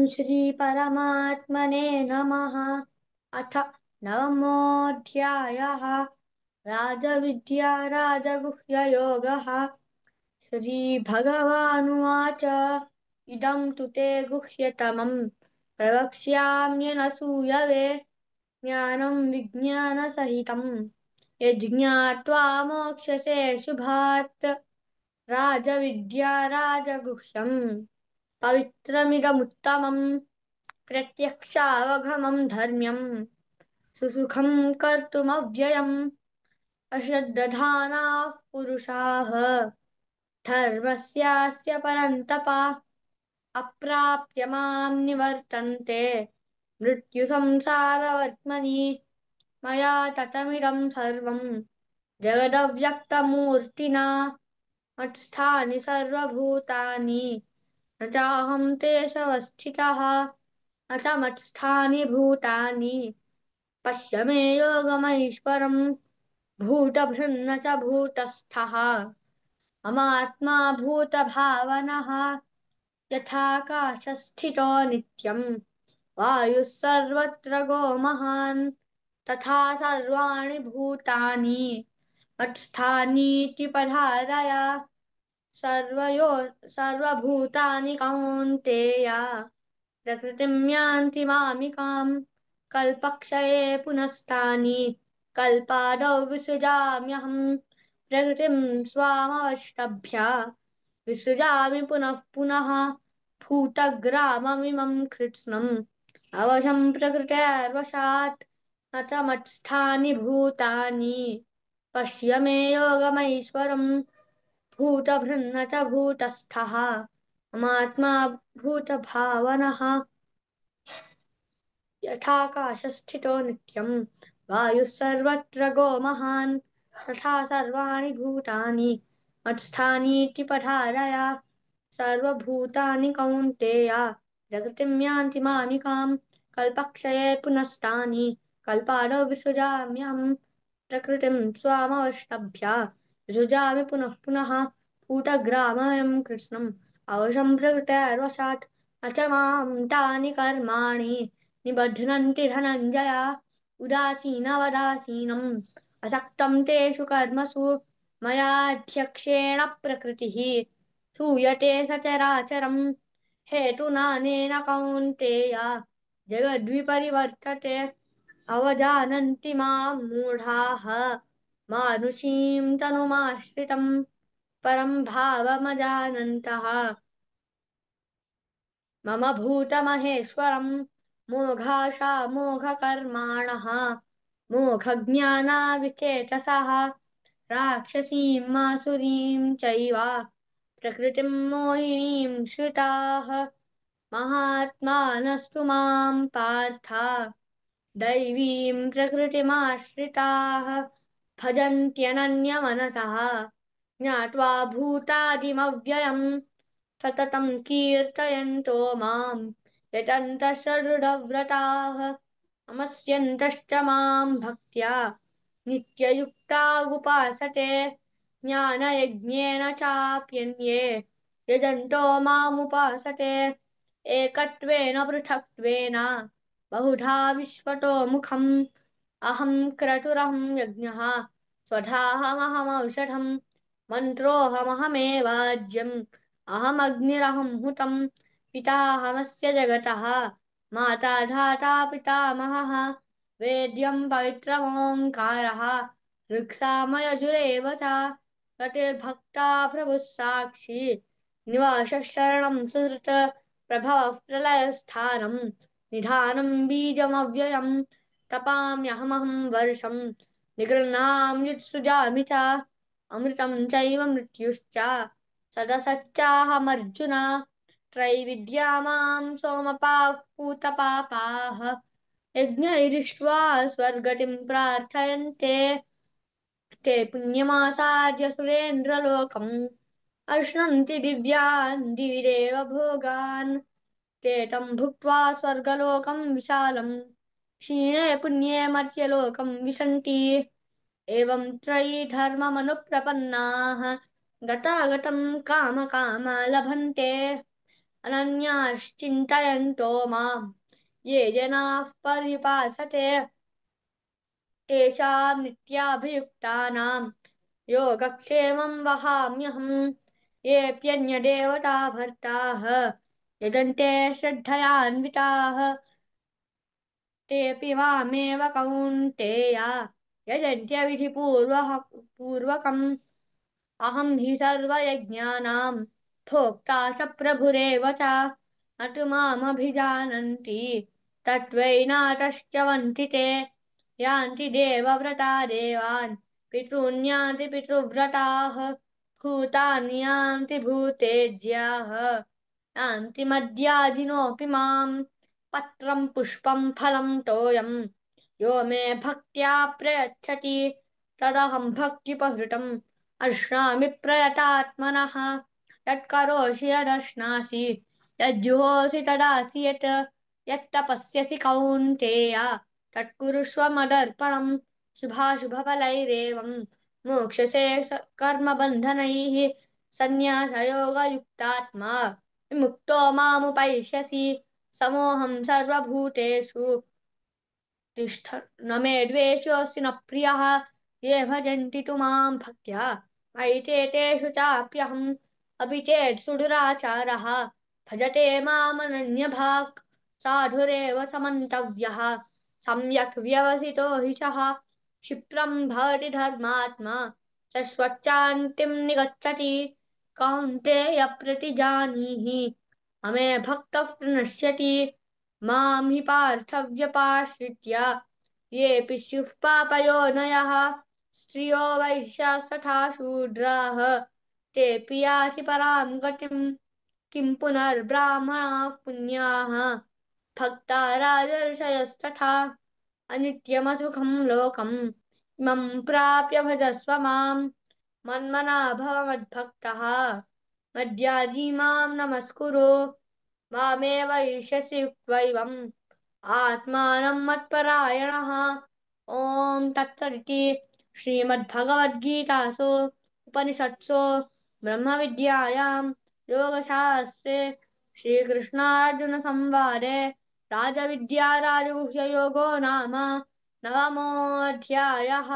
श्री परमात्मने नमः। अथ नवमोऽध्यायः। राजविद्या राजगुह्ययोगः। श्रीभगवानुवाच इदं तु ते गुह्यतमं प्रवक्ष्याम्यनसूयवे ज्ञानं विज्ञानसहितं यज्ञात्वा मोक्ष्यसे शुभात्। राजविद्या राजगुह्यम् पवित्रमिदमुत्तमम् प्रत्यक्षावगमम् धर्म्यम् सुसुखं कर्तुमव्ययम्। अश्रद्दधानाः पुरुषाः धर्मस्यास्य परन्तप अप्राप्य मां निवर्तन्ते मृत्युसंसारवर्त्मनि। मया ततमिदं सर्वं जगदव्यक्तमूर्तिना मत्स्थानि सर्वभूतानि न चाहं तेष्वस्थितः। न च मत्स्थानि भूतानि पश्य मे योगमैश्वरम्। भूतभृन्न च भूतस्थः ममात्मा भूतभावनः। यथाकाशस्थितो नित्यं वायुः सर्वत्र गो महान् तथा सर्वाणि भूतानि मत्स्थानीति पधारय। सर्वयो सर्वभूतानि कौन्तेय प्रकृतिं यान्ति मामिकाम्। कल्पक्षये पुनस्तानि कल्पादौ विसृजाम्यहम्। प्रकृतिं स्वामवष्टभ्य विसृजामि पुनः पुनः। भूतग्राममिमं कृत्स्नम् अवशं प्रकृतेर्वशात् न च मत्स्थानि भूतानि पश्य मे योगमैश्वरम्। भूतभृन्न च भूतस्थः ममात्मा भूतभावनः। यथाकाशस्थितो नित्यं वायुः सर्वत्र गो महान् तथा सर्वाणि भूतानि मत्स्थानीति पठारय। सर्वभूतानि कौन्तेय प्रकृतिं यान्ति मामिकाम्। कल्पक्षये पुनस्तानि कल्पादौ विसृजाम्यहम्। प्रकृतिं स्वामवष्टभ्य विसृजामि पुनः पुनः। भूतग्राममयं कृत्स्नम् अवशं प्रकृतेर्वशात् न च मां तानि कर्माणि निबध्नन्ति धनञ्जय। उदासीनवदासीनम् असक्तं तेषु कर्मसु मयाध्यक्षेण प्रकृतिः सूयते सचराचरम्। हेतुनानेन कौन्तेय जगद्विपरिवर्तते। अवजानन्ति मां मूढाः मानुषीं तनुमाश्रितम् परं भावमजानन्तः मम भूतमहेश्वरम्। मोघाशा मोघकर्माणः मोघज्ञानाविचेतसः राक्षसीं मासुरीं चैव प्रकृतिं मोहिनीं श्रिताः। महात्मानस्तु मां पार्थ दैवीं प्रकृतिमाश्रिताः भजन्त्यनन्यमनसः ज्ञात्वा भूतादिमव्ययम्। सततं कीर्तयन्तो मां यतन्तः सदृढव्रताः नमस्यन्तश्च मां भक्त्या नित्ययुक्ता उपासते। ज्ञानयज्ञेन चाप्यन्ये यजन्तो मामुपासते। एकत्वेन पृथक्त्वेन बहुधा विश्वतो मुखम्। अहं क्रतुरहं यज्ञः स्वधाहमहमौषधम् मन्त्रोऽहमहमेवाज्यम् अहमग्निरहं हुतम्। पिताहमस्य जगतः माता धाता पितामहः वेद्यं पवित्रमोङ्कारः ऋक्सामयजुरेव च। गतिर्भक्ता प्रभुः साक्षी निवासः शरणं सुहृत् प्रभवः प्रलयस्थानं निधानं बीजमव्ययम्। तपाम्यहमहं वर्षं निगृह्णामि सृजामि च अमृतं चैव मृत्युश्च सदसच्चाहमर्जुन। त्रैविद्या मां सोमपाः पूतपापाः यज्ञैरिष्ट्वा स्वर्गतिं प्रार्थयन्ते ते पुण्यमासाद्य सुरेन्द्रलोकम् अश्नन्ति दिव्यान् दिवि देव भोगान्। ते तं भुक्त्वा स्वर्गलोकं विशालम् क्षीणे पुण्ये मर्त्यलोकं विशन्ति। एवं त्रयी धर्ममनुप्रपन्नाः गतागतं कामकामा लभन्ते। अनन्याश्चिन्तयन्तो माम् ये जनाः पर्युपासते तेषां नित्याभियुक्तानां योगक्षेमं वहाम्यहम् येऽप्यन्यदेवता भर्ताः यजन्ते श्रद्धयान्विताः तेऽपि मामेव कौन्तेय पूर्वकम् अहं हि सर्वयज्ञानां भोक्ता च प्रभुरेव च न तु मामभिजानन्ति तत्त्वैनातश्च वन्ति ते यान्ति देवव्रता देवान् पितॄन् यान्ति पितृव्रताः भूतानि यान्ति भूतेज्याः यान्ति मद्याजिनोऽपि माम् पत्रम् पुष्पम् फलम् तोयम् यो मे भक्त्या प्रयच्छति तदहं भक्त्युपहृतम् अश्नामि प्रयतात्मनः यत्करोषि यदश्नासि यज्जुहोषि तदासि यत् यत्तपस्यसि कौन्तेय तत्कुरुष्व मदर्पणम् शुभाशुभफलैरेवम् मोक्षसे कर्मबन्धनैः सन्न्यासयोगयुक्तात्मा विमुक्तो मामुपैष्यसि समोऽहं सर्वभूतेषु तिष्ठ न मे द्वेषोऽस्ति न प्रियः ये भजन्ति तु मां भक्त्या मयि ते तेषु चाप्यहम् अपि चेत् सुदुराचारः भजते मामनन्यभाक् साधुरेव समन्तव्यः सम्यक् व्यवसितो हि सः क्षिप्रम् भवति धर्मात्मा शश्वच्चान्तिं निगच्छति कौन्तेय प्रतिजानीहि अमे भक्तः प्रणश्यति मां हि पार्थव्यपाश्रित्य येऽपि स्युः पापयोनयः स्त्रियो वैश्यास्तथा शूद्राः तेऽपि याति परां गतिम् किं पुनर्ब्राह्मणाः पुण्याः भक्ता राजर्षयस्तथा अनित्यमसुखं लोकम् इमं प्राप्य भजस्व माम् मन्मना भव मद्भक्तः मद्याजी मां नमस्कुरु मामेव ईशसि युक्त्वैवम् आत्मानं मत्परायणः ॐ तत्सदिति श्रीमद्भगवद्गीतासु उपनिषत्सु ब्रह्मविद्यायां योगशास्त्रे श्रीकृष्णार्जुनसंवादे राजविद्या राजगुह्ययोगो नाम नवमोऽध्यायः।